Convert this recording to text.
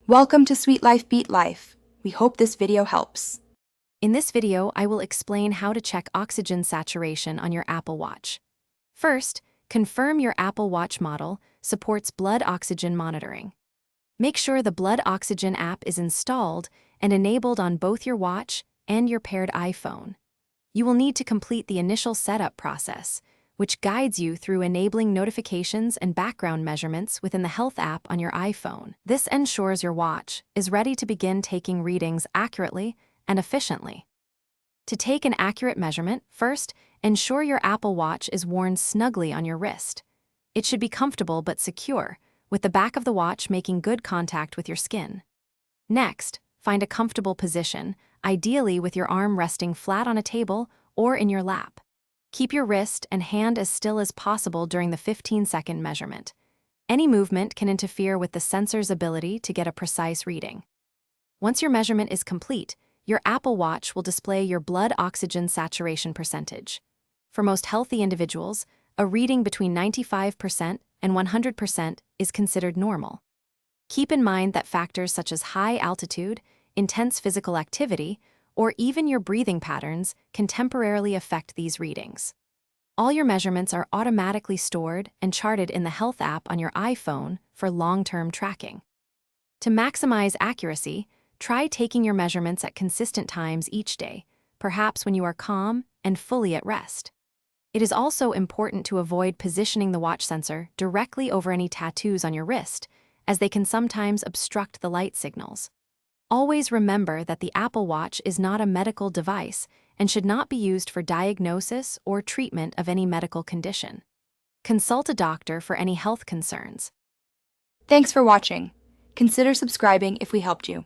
Welcome to Sweet Life Beat Life. We hope this video helps. In this video, I will explain how to check oxygen saturation on your Apple Watch. First, confirm your Apple Watch model supports blood oxygen monitoring. Make sure the blood oxygen app is installed and enabled on both your watch and your paired iPhone. You will need to complete the initial setup process, which guides you through enabling notifications and background measurements within the Health app on your iPhone. This ensures your watch is ready to begin taking readings accurately and efficiently. To take an accurate measurement, first, ensure your Apple Watch is worn snugly on your wrist. It should be comfortable but secure, with the back of the watch making good contact with your skin. Next, find a comfortable position, ideally with your arm resting flat on a table or in your lap. Keep your wrist and hand as still as possible during the 15-second measurement. Any movement can interfere with the sensor's ability to get a precise reading. Once your measurement is complete, your Apple Watch will display your blood oxygen saturation percentage. For most healthy individuals, a reading between 95% and 100% is considered normal. Keep in mind that factors such as high altitude, intense physical activity, or even your breathing patterns can temporarily affect these readings. All your measurements are automatically stored and charted in the Health app on your iPhone for long-term tracking. To maximize accuracy, try taking your measurements at consistent times each day, perhaps when you are calm and fully at rest. It is also important to avoid positioning the watch sensor directly over any tattoos on your wrist, as they can sometimes obstruct the light signals. Always remember that the Apple Watch is not a medical device and should not be used for diagnosis or treatment of any medical condition. Consult a doctor for any health concerns. Thanks for watching. Consider subscribing if we helped you.